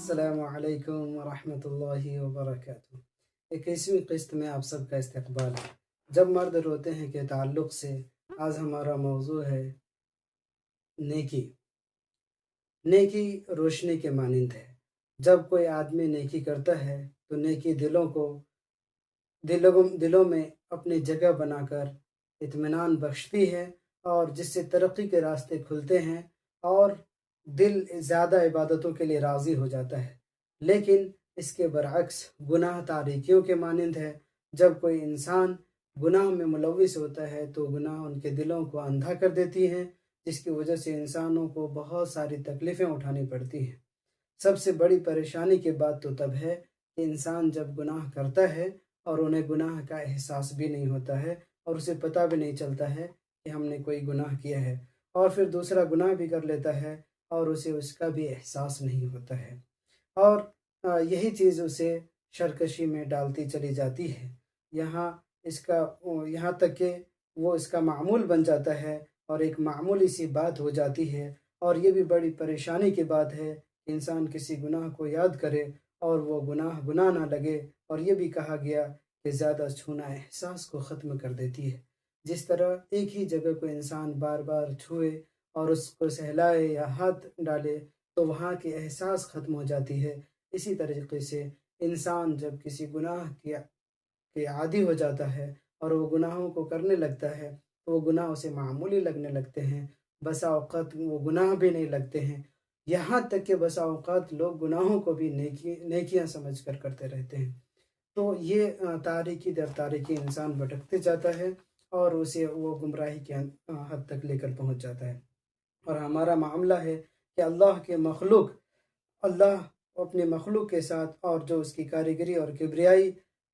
अस्सलामु अलैकुम वरहमतुल्लाहि वबरकातुहू। 21वीं किस्त में आप सबका इस्तकबाल है। जब मर्द रोते हैं के ताल्लुक़ से आज हमारा मौजू है नेकी। नेकी रोशनी के मानिंद है। जब कोई आदमी नेकी करता है तो नेकी दिलों में अपनी जगह बनाकर इत्मीनान बख्शती है और जिससे तरक्की के रास्ते खुलते हैं और दिल ज़्यादा इबादतों के लिए राज़ी हो जाता है। लेकिन इसके बरअक्स गुनाह तारीकियों के मानिंद है। जब कोई इंसान गुनाह में मुलविस होता है तो गुनाह उनके दिलों को अंधा कर देती हैं, जिसकी वजह से इंसानों को बहुत सारी तकलीफ़ें उठानी पड़ती हैं। सबसे बड़ी परेशानी की बात तो तब है कि इंसान जब गुनाह करता है और उन्हें गुनाह का एहसास भी नहीं होता है और उसे पता भी नहीं चलता है कि हमने कोई गुनाह किया है, और फिर दूसरा गुनाह भी कर लेता है और उसे उसका भी एहसास नहीं होता है, और यही चीज़ उसे सरकशी में डालती चली जाती है। यहाँ तक कि वो इसका मामूल बन जाता है और एक मामूली सी बात हो जाती है। और ये भी बड़ी परेशानी की बात है कि इंसान किसी गुनाह को याद करे और वो गुनाह ना लगे। और ये भी कहा गया कि ज़्यादा छूना एहसास को ख़त्म कर देती है। जिस तरह एक ही जगह को इंसान बार बार छुए और उसको सहलाए या हाथ डाले तो वहाँ की एहसास ख़त्म हो जाती है, इसी तरीके से इंसान जब किसी गुनाह के आदी हो जाता है और वो गुनाहों को करने लगता है तो वो गुनाह उसे मामूली लगने लगते हैं। बसा औक़ात वो गुनाह भी नहीं लगते हैं। यहाँ तक कि बसा औक़ात लोग गुनाहों को भी नेकियां समझ कर करते रहते हैं। तो ये तारीकी दर तारीकी इंसान भटकते जाता है और उसे वो गुमराही के हद तक लेकर पहुँच जाता है। और हमारा मामला है कि अल्लाह अपने मखलूक के साथ और जो उसकी कारीगरी और किबरियाई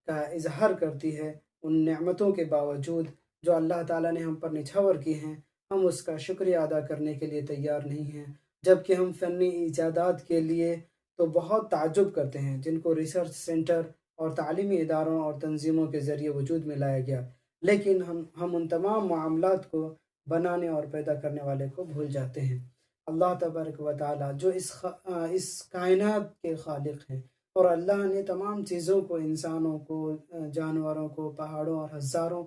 का इजहार करती है, उन नेमतों के बावजूद जो अल्लाह ताला ने हम पर निछावर की हैं, हम उसका शुक्रिया अदा करने के लिए तैयार नहीं हैं। जबकि हम फ़नी ईजादात के लिए तो बहुत ताज्जुब करते हैं, जिनको रिसर्च सेंटर और तालीमी इदारों और तंजीमों के ज़रिए वजूद में लाया गया, लेकिन हम उन तमाम मामलात को बनाने और पैदा करने वाले को भूल जाते हैं। अल्लाह तबारक व तआला जो इस कायनात के खालिक हैं, और अल्लाह ने तमाम चीज़ों को, इंसानों को, जानवरों को, पहाड़ों और हज़ारों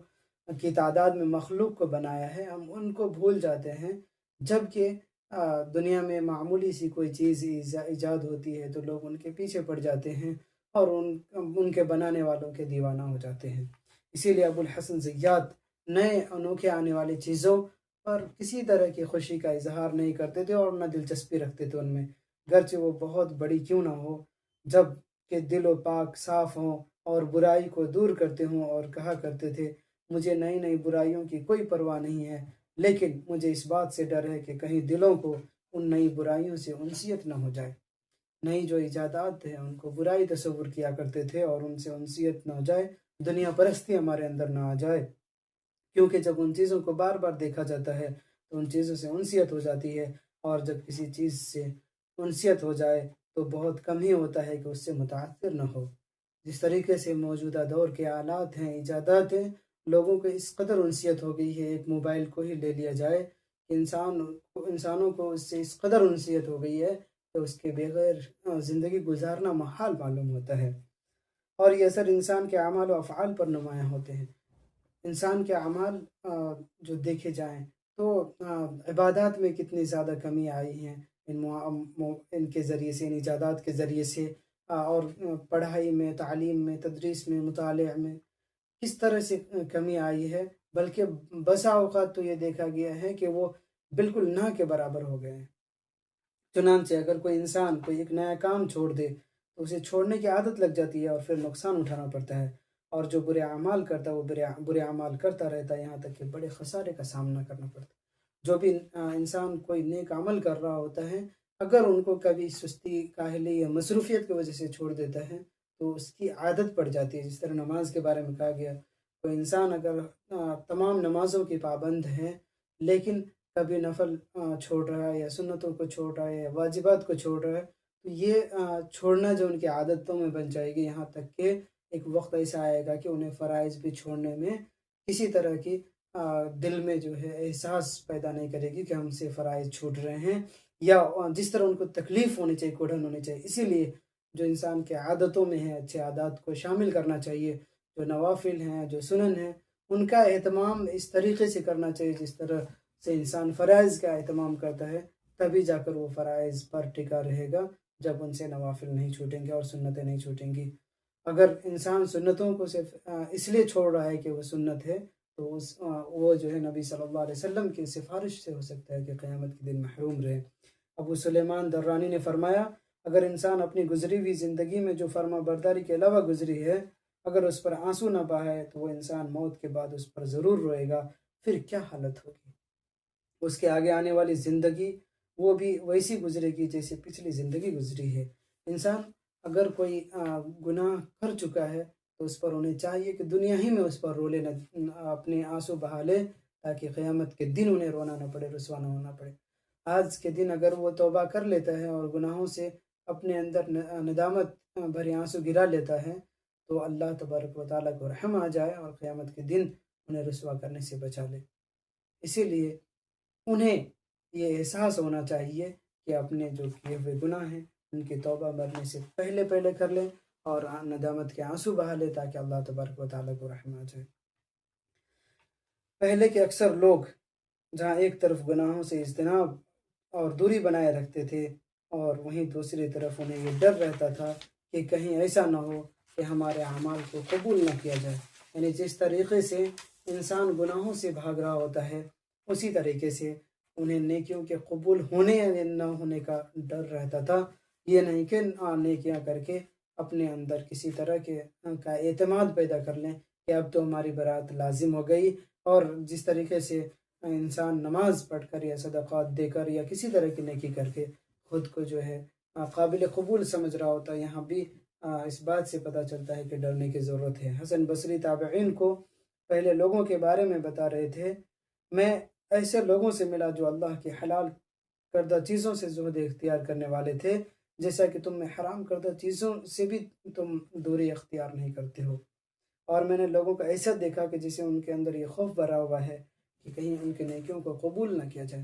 की तादाद में मखलूक को बनाया है, हम उनको भूल जाते हैं। जबकि दुनिया में मामूली सी कोई चीज़ ईजाद होती है तो लोग उनके पीछे पड़ जाते हैं और उनके बनाने वालों के दीवाना हो जाते हैं। इसीलिए अबुल हसन ज़ियाद नए अनोखे आने वाली चीज़ों पर किसी तरह की खुशी का इजहार नहीं करते थे और न दिलचस्पी रखते थे उनमें, गरचे वो बहुत बड़ी क्यों ना हो। जब कि दिल व पाक साफ़ हों और बुराई को दूर करते हों, और कहा करते थे, मुझे नई नई बुराइयों की कोई परवाह नहीं है, लेकिन मुझे इस बात से डर है कि कहीं दिलों को उन नई बुराइयों से उनसियत न हो जाए। नई जो इजादात हैं उनको बुराई तस्वुर किया करते थे और उनसे उनसियत न हो जाए, दुनिया परस्ती हमारे अंदर ना आ जाए। क्योंकि जब उन चीज़ों को बार बार देखा जाता है तो उन चीज़ों से उनसियत हो जाती है, और जब किसी चीज़ से उनसियत हो जाए तो बहुत कम ही होता है कि उससे मुतासिर न हो। जिस तरीके से मौजूदा दौर के आलात हैं, इजादात हैं, लोगों को इस कदर उनसियत हो गई है, एक मोबाइल को ही ले लिया जाए, कि इंसानों को उससे इस कदर उनसियत हो गई है कि उसके बगैर ज़िंदगी गुजारना मुहाल मालूम होता है। और ये असर इंसान के अमाल व अफ़आल पर नुमायाँ होते हैं। इंसान के अमाल जो देखे जाएँ तो इबादत में कितनी ज़्यादा कमी आई है इनके ज़रिए से, इन इजादात के ज़रिए से, और पढ़ाई में, तालीम में, तदरीस में, मुताले में किस तरह से कमी आई है। बल्कि बसा औक़ात तो ये देखा गया है कि वो बिल्कुल ना के बराबर हो गए हैं। चुनांचे अगर कोई इंसान कोई एक नया काम छोड़ दे तो उसे छोड़ने की आदत लग जाती है और फिर नुकसान उठाना पड़ता है, और जो बुरे अमाल करता है वो बुरे अमाल करता रहता है, यहाँ तक कि बड़े खसारे का सामना करना पड़ता है। जो भी इंसान कोई नेक अमल कर रहा होता है, अगर उनको कभी सुस्ती, काहली या मसरूफ़ियत की वजह से छोड़ देता है तो उसकी आदत पड़ जाती है। जिस तरह नमाज के बारे में कहा गया, कोई इंसान अगर तमाम नमाज़ों की पाबंद है लेकिन कभी नफल छोड़ रहा है या सुन्नतों को छोड़ रहा है या वाजिबात को छोड़ रहा है, तो ये छोड़ना जो उनकी आदतों में बन जाएगी। यहाँ तक कि एक वक्त ऐसा आएगा कि उन्हें फ़राइज़ भी छोड़ने में किसी तरह की दिल में जो है एहसास पैदा नहीं करेगी कि हमसे फ़राइज़ छूट रहे हैं, یا جس طرح ان کو تکلیف ہونی چاہیے کوڑھن ہونی چاہیے. اسی لیے جو انسان کے عادتوں میں ہے اچھے عادات کو شامل کرنا چاہیے. جو نوافل ہیں، جو سنن ہیں، ان کا اہتمام اس طریقے سے کرنا چاہیے جس طرح سے انسان فرائض کا اہتمام کرتا ہے. تبھی جا کر وہ فرائض پر ٹکا رہے گا جب ان سے نوافل نہیں چھوٹیں گے اور سنتیں نہیں چھوٹیں گی. اگر انسان سنتوں کو صرف اس لیے چھوڑ رہا ہے کہ وہ سنت ہے تو وہ جو ہے نبی صلی اللہ علیہ وسلم کی سفارش سے ہو سکتا ہے کہ قیامت کے دن محروم رہے. ابو سلیمان درانی نے فرمایا اگر انسان اپنی گزری ہوئی زندگی میں جو فرما برداری کے علاوہ گزری ہے اگر اس پر آنسو نہ بہائے تو وہ انسان موت کے بعد اس پر ضرور روئے گا. پھر کیا حالت ہوگی؟ اس کے آگے آنے والی زندگی وہ بھی ویسی گزرے گی جیسے پچھلی زندگی گزری ہے. انسان اگر کوئی گناہ کر چکا ہے تو اس پر انہیں چاہیے کہ دنیا ہی میں اس پر رو لے، اپنے آنسو بہا لے تاکہ قیامت کے دن انہیں رونا نہ پڑے، رسوا نہ ہونا پڑے. آج کے دن اگر وہ توبہ کر لیتا ہے اور گناہوں سے اپنے اندر ندامت بھرے آنسو گرا لیتا ہے تو اللہ تبارک و تعالیٰ کو رحم آ جائے اور قیامت کے دن انہیں رسوا کرنے سے بچا لے. اسی لیے انہیں یہ احساس ہونا چاہیے کہ اپنے جو کیے ہوئے گناہ ہیں ان کی توبہ مرنے سے پہلے کر لیں اور ندامت کے آنسو بہا لیں تاکہ اللہ تبارک و تعالیٰ کو رحم آ جائے. پہلے کے اکثر لوگ جہاں ایک طرف گناہوں سے اجتناب اور دوری بنائے رکھتے تھے اور وہیں دوسری طرف انہیں یہ ڈر رہتا تھا کہ کہیں ایسا نہ ہو کہ ہمارے اعمال کو قبول نہ کیا جائے. یعنی جس طریقے سے انسان گناہوں سے بھاگ رہا ہوتا ہے اسی طریقے سے انہیں نیکیوں کے قبول ہونے یا نہ ہونے کا ڈر رہتا تھا. یہ نہیں کہ نیکیاں کر کے اپنے اندر کسی طرح کا اعتماد پیدا کر لیں کہ اب تو ہماری برات لازم ہو گئی، اور جس طریقے سے انسان نماز پڑھ کر یا صدقات دے کر یا کسی طرح کی نیکی کر کے خود کو جو ہے قابل قبول سمجھ رہا ہوتا ہے. یہاں بھی اس بات سے پتہ چلتا ہے کہ ڈرنے کی ضرورت ہے. حسن بصری تابعین کو پہلے لوگوں کے بارے میں بتا رہے تھے میں ایسے لوگوں سے ملا جو اللہ کی حلال کردہ چیزوں سے زہد اختیار کرنے والے تھے جیسا کہ تم میں حرام کردہ چیزوں سے بھی تم دوری اختیار نہیں کرتے ہو. اور میں نے لوگوں کا ایسا دیکھا کہ جسے ان کے اندر یہ خوف بھرا ہوا ہے کہ کہیں ان کے نیکیوں کو قبول نہ کیا جائے.